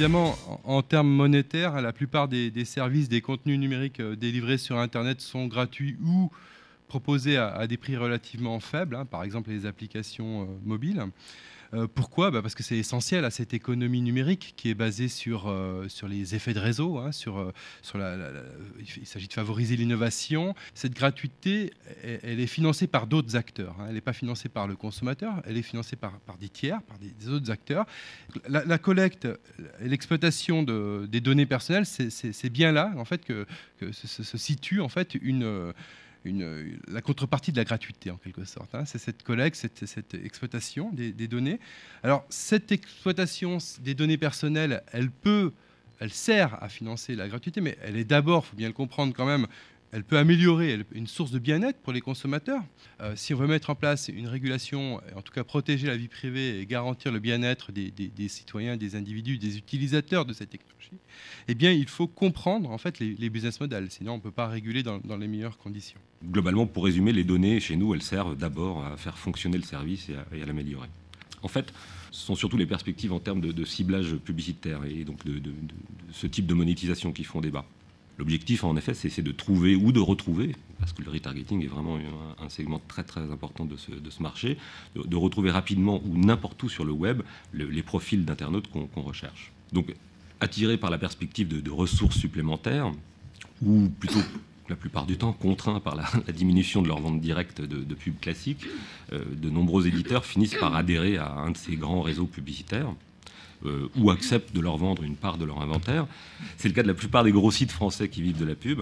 évidemment, en termes monétaires, la plupart des services, des contenus numériques délivrés sur Internet sont gratuits ou proposés à des prix relativement faibles, hein, par exemple les applications mobiles. Pourquoi ? Parce que c'est essentiel à cette économie numérique qui est basée sur les effets de réseau. Hein, il s'agit de favoriser l'innovation. Cette gratuité, elle est financée par d'autres acteurs. Hein, elle n'est pas financée par le consommateur, elle est financée par des tiers, par des autres acteurs. La collecte et l'exploitation des données personnelles, c'est bien là en fait, que se situe en fait la contrepartie de la gratuité, en quelque sorte. Hein. C'est cette collecte, cette exploitation des données. Alors, cette exploitation des données personnelles, elle sert à financer la gratuité, mais elle est d'abord, il faut bien le comprendre quand même, elle peut améliorer une source de bien-être pour les consommateurs. Si on veut mettre en place une régulation, en tout cas protéger la vie privée et garantir le bien-être des citoyens, des individus, des utilisateurs de cette technologie, eh bien, il faut comprendre en fait les business models. Sinon, on ne peut pas réguler dans les meilleures conditions. Globalement, pour résumer, les données, chez nous, elles servent d'abord à faire fonctionner le service et à l'améliorer. En fait, ce sont surtout les perspectives en termes de ciblage publicitaire et donc de ce type de monétisation qui font débat. L'objectif, en effet, c'est de trouver ou de retrouver, parce que le retargeting est vraiment un segment très très important de ce marché, de retrouver rapidement ou n'importe où sur le web les profils d'internautes qu'on recherche. Donc, attirés par la perspective de ressources supplémentaires, ou plutôt la plupart du temps contraints par la diminution de leur vente directe de pubs classiques, de nombreux éditeurs finissent par adhérer à un de ces grands réseaux publicitaires, ou acceptent de leur vendre une part de leur inventaire. C'est le cas de la plupart des gros sites français qui vivent de la pub.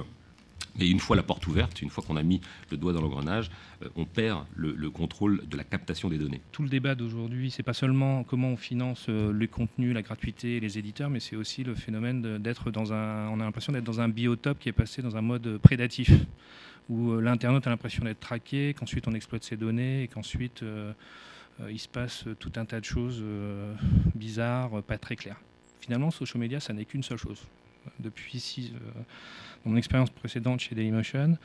Et une fois la porte ouverte, une fois qu'on a mis le doigt dans l'engrenage, on perd le contrôle de la captation des données. Tout le débat d'aujourd'hui, c'est pas seulement comment on finance le contenu, la gratuité, les éditeurs, mais c'est aussi le phénomène d'être on a l'impression d'être dans un biotope qui est passé dans un mode prédatif, où l'internaute a l'impression d'être traqué, qu'ensuite on exploite ses données et qu'ensuite il se passe tout un tas de choses bizarres, pas très claires. Finalement, social media, ça n'est qu'une seule chose. Depuis mon expérience précédente chez Dailymotion,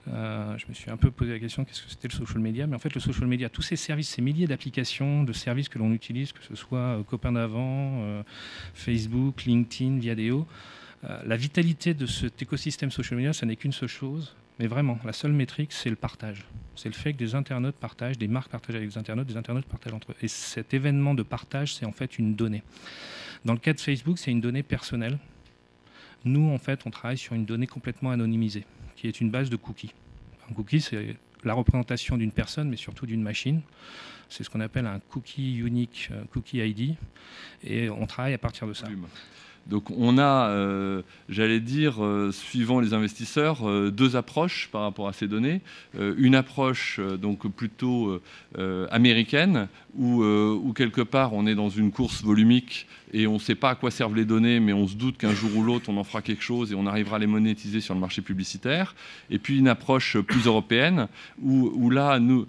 je me suis un peu posé la question qu'est-ce que c'était le social media. Mais en fait, le social media, tous ces services, ces milliers d'applications, de services que l'on utilise, que ce soit Copain d'avant, Facebook, LinkedIn, Viadeo, la vitalité de cet écosystème social media, ça n'est qu'une seule chose. Mais vraiment, la seule métrique, c'est le partage. C'est le fait que des internautes partagent, des marques partagent avec des internautes partagent entre eux. Et cet événement de partage, c'est en fait une donnée. Dans le cas de Facebook, c'est une donnée personnelle. Nous, en fait, on travaille sur une donnée complètement anonymisée, qui est une base de cookies. Un cookie, c'est la représentation d'une personne, mais surtout d'une machine. C'est ce qu'on appelle un cookie unique, cookie ID. Et on travaille à partir de ça. Donc on a, j'allais dire, suivant les investisseurs, deux approches par rapport à ces données. Une approche donc plutôt américaine, où quelque part on est dans une course volumique et on ne sait pas à quoi servent les données, mais on se doute qu'un jour ou l'autre on en fera quelque chose et on arrivera à les monétiser sur le marché publicitaire. Et puis une approche plus européenne, où là, nous,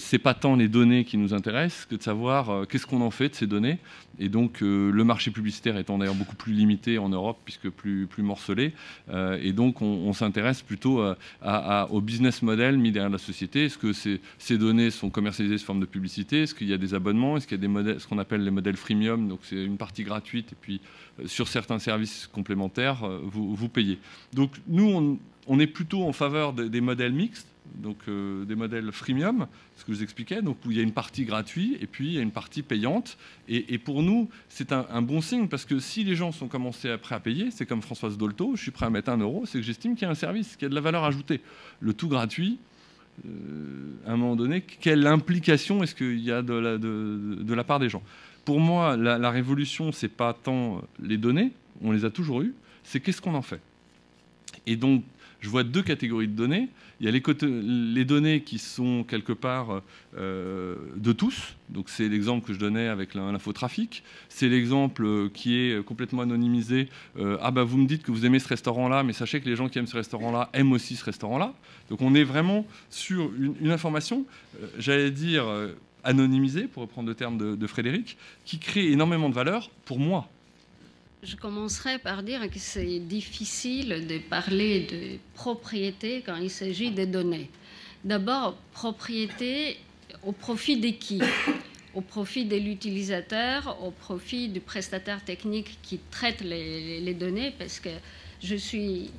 c'est pas tant les données qui nous intéressent que de savoir qu'est-ce qu'on en fait de ces données. Et donc le marché publicitaire étant d'ailleurs beaucoup plus limité en Europe, puisque plus morcelé. Et donc on s'intéresse plutôt au business model mis derrière la société. Est-ce que ces données sont commercialisées sous forme de publicité? Est-ce qu'il y a des abonnements? Est-ce qu'il y a des modèles, ce qu'on appelle les modèles freemium? Donc c'est une partie gratuite et puis sur certains services complémentaires, vous payez. Donc nous, on est plutôt en faveur des modèles mixtes. Donc des modèles freemium, ce que je vous expliquais, donc où il y a une partie gratuite et puis il y a une partie payante. Et pour nous, c'est un bon signe, parce que si les gens sont commencés prêts à payer, c'est comme Françoise Dolto, je suis prêt à mettre 1 €, c'est que j'estime qu'il y a un service, qu'il y a de la valeur ajoutée. Le tout gratuit, à un moment donné, quelle implication est-ce qu'il y a de la part des gens? Pour moi, la révolution, c'est pas tant les données, on les a toujours eues, c'est qu'est-ce qu'on en fait. Et donc, je vois deux catégories de données. Il y a les données qui sont quelque part de tous. Donc c'est l'exemple que je donnais avec l'infotrafic. C'est l'exemple qui est complètement anonymisé. Ah bah vous me dites que vous aimez ce restaurant-là, mais sachez que les gens qui aiment ce restaurant-là aiment aussi ce restaurant-là. Donc on est vraiment sur une information, j'allais dire anonymisée, pour reprendre le terme de Frédéric, qui crée énormément de valeur pour moi. Je commencerai par dire que c'est difficile de parler de propriété quand il s'agit des données. D'abord, propriété au profit de qui? au profit de l'utilisateur, au profit du prestataire technique qui traite les données, parce que je suis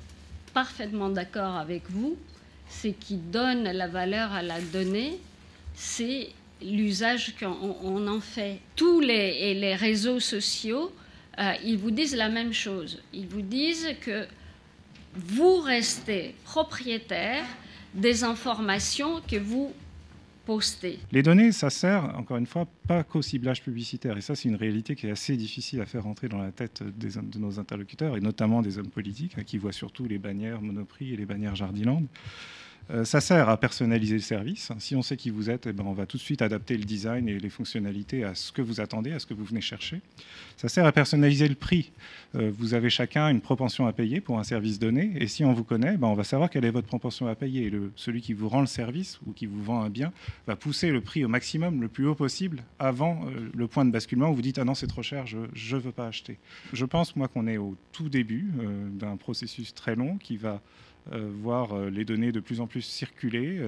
parfaitement d'accord avec vous, ce qui donne la valeur à la donnée, c'est l'usage qu'on en fait. Tous les réseaux sociaux, ils vous disent la même chose. Ils vous disent que vous restez propriétaire des informations que vous postez. Les données, ça sert, encore une fois, pas qu'au ciblage publicitaire. Et ça, c'est une réalité qui est assez difficile à faire entrer dans la tête de nos interlocuteurs, et notamment des hommes politiques, qui voient surtout les bannières Monoprix et les bannières Jardiland. Ça sert à personnaliser le service. Si on sait qui vous êtes, on va tout de suite adapter le design et les fonctionnalités à ce que vous attendez, à ce que vous venez chercher. Ça sert à personnaliser le prix. Vous avez chacun une propension à payer pour un service donné, et si on vous connaît, on va savoir quelle est votre propension à payer. Et celui qui vous rend le service ou qui vous vend un bien va pousser le prix au maximum, le plus haut possible, avant le point de basculement où vous dites « Ah non, c'est trop cher, je ne veux pas acheter ». Je pense, moi, qu'on est au tout début d'un processus très long qui va voir les données de plus en plus circuler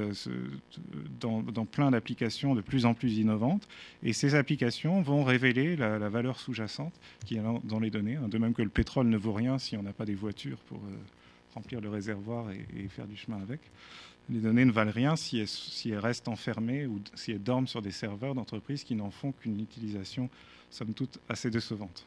dans plein d'applications de plus en plus innovantes. Et ces applications vont révéler la valeur sous-jacente qui est dans les données. De même que le pétrole ne vaut rien si on n'a pas des voitures pour remplir le réservoir et faire du chemin avec. Les données ne valent rien si elles restent enfermées ou si elles dorment sur des serveurs d'entreprises qui n'en font qu'une utilisation, somme toute, assez décevante.